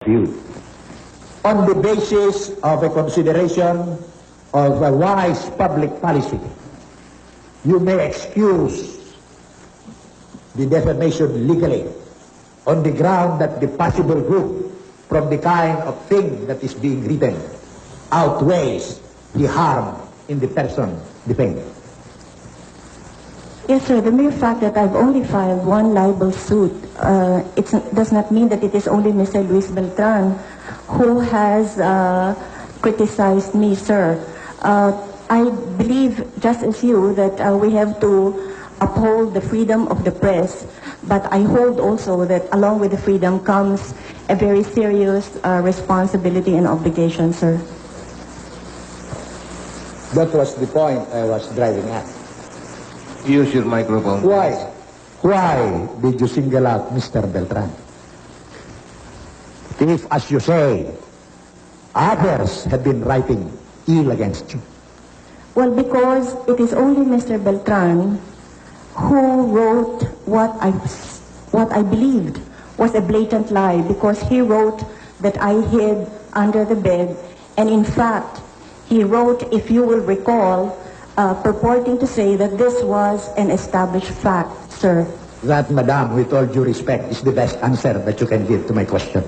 you. On the basis of a consideration of a wise public policy, you may excuse the defamation legally on the ground that the possible good from the kind of thing that is being written outweighs the harm in the person defamed. Yes, sir. The mere fact that I've only filed one libel suit, it does not mean that it is only Mr. Luis Beltran who has criticized me, sir. I believe, just as you, that we have to uphold the freedom of the press, but I hold also that along with the freedom comes a very serious responsibility and obligation, sir. That was the point I was driving at. Use your microphone. Why? Why did you single out Mr. Beltran? If, as you say, others have been writing ill against you. Well, because it is only Mr. Beltran who wrote what I believed was a blatant lie, because he wrote that I hid under the bed, and in fact, he wrote, if you will recall, purporting to say that this was an established fact, sir. That, madam, with all due respect, is the best answer that you can give to my question.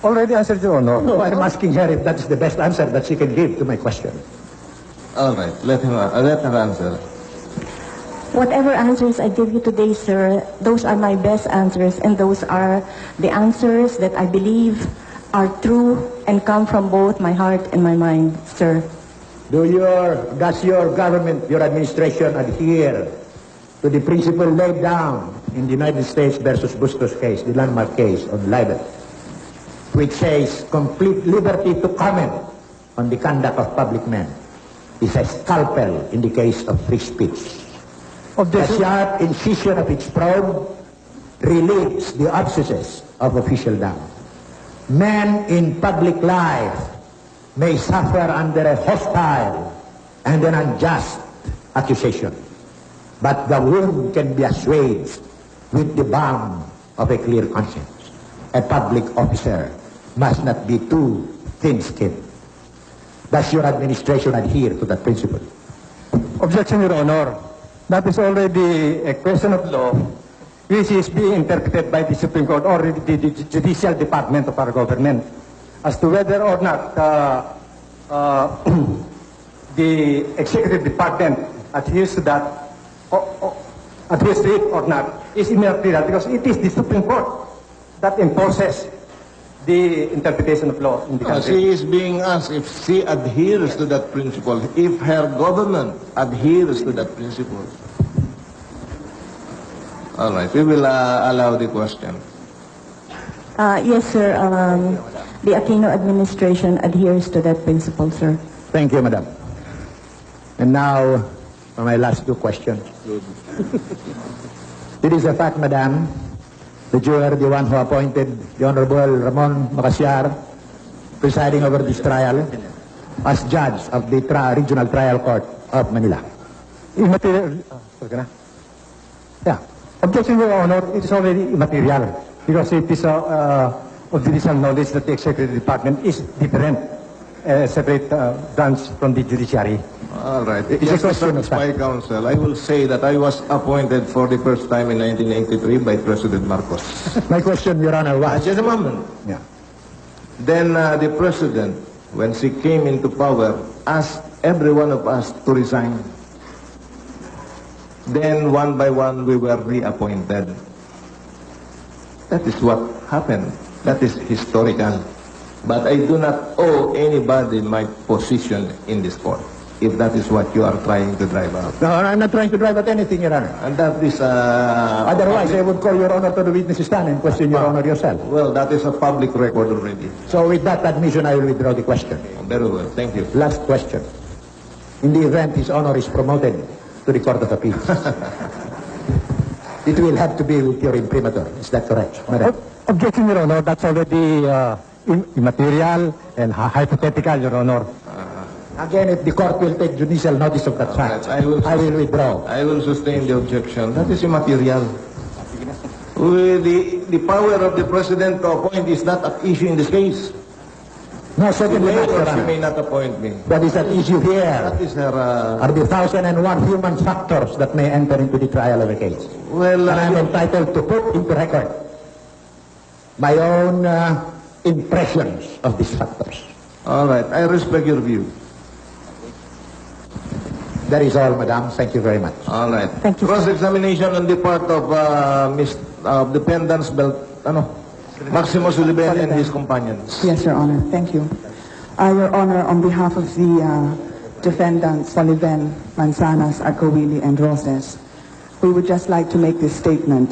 Already answered, Your Honor. No, I'm asking her if that is the best answer that she can give to my question. All right, let her answer. Whatever answers I give you today, sir, those are my best answers, and those are the answers that I believe are true and come from both my heart and my mind, sir. Does your government, your administration adhere to the principle laid down in the United States versus Bustos case, the landmark case on libel, which says complete liberty to comment on the conduct of public men is a scalpel in the case of free speech? The sharp incision of its probe relieves the abscesses of official doubt. Men in public life may suffer under a hostile and an unjust accusation, but the wound can be assuaged with the balm of a clear conscience. A public officer must not be too thin-skinned. Does your administration adhere to that principle? Objection, Your Honor. That is already a question of law which is being interpreted by the Supreme Court or the Judicial Department of our government as to whether or not the Executive Department adheres to that, adheres to it or not, is immaterial, because it is the Supreme Court that enforces the interpretation of law in the country. She is being asked if she adheres to that principle, if her government adheres to that principle. All right, we will allow the question. Yes, sir. The Aquino administration adheres to that principle, sir. Thank you, madam. And now, for my last two questions. It is a fact, madam, that you are the one who appointed the Honorable Ramon Macasyar, presiding over this trial, as judge of the Regional Trial Court of Manila. Immaterial. Yeah. Objection, Your Honor, it is already immaterial because it is of judicial knowledge that the Executive Department is different, separate branch from the judiciary. All right. Just to satisfy counsel, I will say that I was appointed for the first time in 1983 by President Marcos. My question, Your Honor, was... Just a moment. Yeah. Then the President, when she came into power, asked every one of us to resign. Then one by one we were reappointed. That is what happened. That is historical. But I do not owe anybody my position in this court, if that is what you are trying to drive out. No, I'm not trying to drive at anything, Your Honor. And that is otherwise, I would call Your Honor to the witness stand and question Your Honor yourself. Well, that is a public record already. So with that admission, I will withdraw the question. Very well. Thank you. Last question. In the event His Honor is promoted to the Court of Appeals, it will have to be with your imprimatur. Is that correct, madam? Objection, Your Honor. That's already immaterial and hypothetical, Your Honor. Again, if the court will take judicial notice of that fact, I will withdraw. I will sustain the objection. That is immaterial. The power of the President to appoint is not at issue in this case. No, She certainly may not, Your or she Honor. may not appoint me. What is at issue here That is her... are the 1,001 human factors that may enter into the trial of a case. well, And I'm entitled to put into record my own impressions of these factors. all right. I respect your view. That is all, Madam. Thank you very much. All right. Thank you, sir. Cross-examination on the part of defendants Maximo Sullivan and his companions. Yes, Your Honor. Thank you. Your Honor, on behalf of the defendants Sullivan, Manzanas, Arcovilli, and Roses, we would just like to make this statement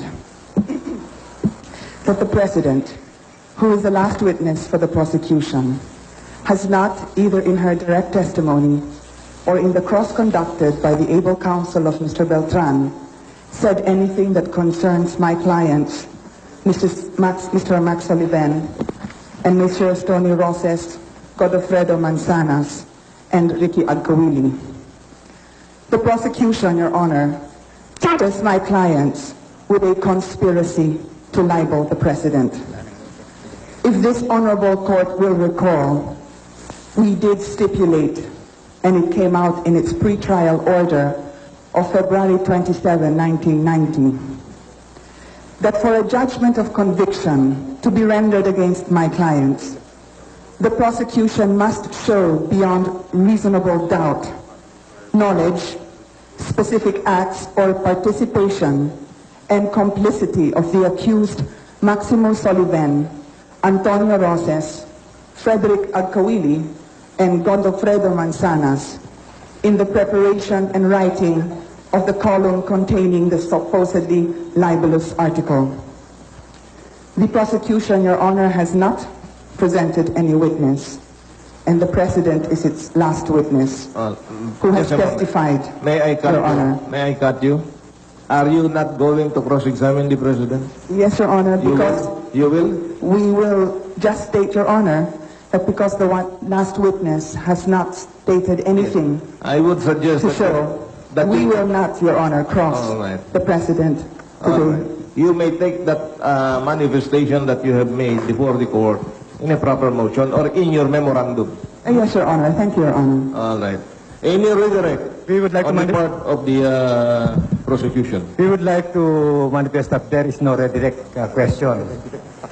that the President, who is the last witness for the prosecution, has not, either in her direct testimony or in the cross conducted by the able counsel of Mr. Beltran, said anything that concerns my clients, Mr. Max Sullivan and Mr. Tony Roses, Godofredo Manzanas, and Ricky Agcovilli. The prosecution, Your Honor, charges my clients with a conspiracy to libel the President. If this honorable court will recall, we did stipulate, and it came out in its pretrial order of February 27, 1990, that for a judgment of conviction to be rendered against my clients, the prosecution must show beyond reasonable doubt knowledge, specific acts or participation and complicity of the accused Maximo Sullivan, Antonio Roses, Frederick Agcovilli, and Godofredo Manzanas in the preparation and writing of the column containing the supposedly libelous article. The prosecution, Your Honor, has not presented any witness, and the President is its last witness, who has testified, May I cut Your Honor. you? May I cut you? Are you not going to cross-examine the President? Yes, Your Honor, because You will? we will just state, Your Honor, that because the last witness has not stated anything I would suggest to show, that we you- will not, Your Honor, cross All right. the President All today. right. You may take that manifestation that you have made before the court in a proper motion or in your memorandum. Yes, Your Honor. Thank you, Your Honor. All right. Any redirect We would like to on the part of the prosecution? We would like to manifest that there is no redirect question.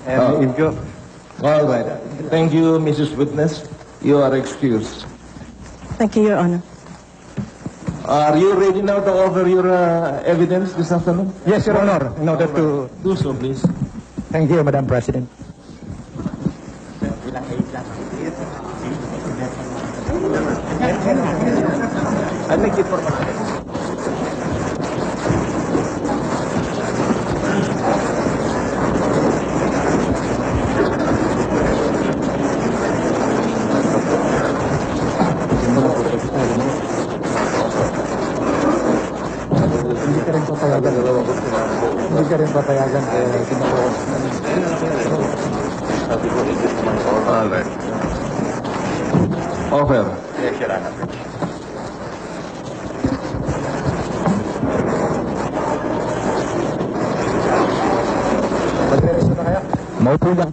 And if you, All right. Thank you, Mrs. Witness. You are excused. Thank you, Your Honor. Are you ready now to offer your evidence this afternoon? yes, Your Honor, in order to, Do so, please. Thank you, Madam President. I make it formal. hindi ka rin papayagan. Hindi ka rin papayagan kaya ginagawa. All right. Offer. Maupo lang.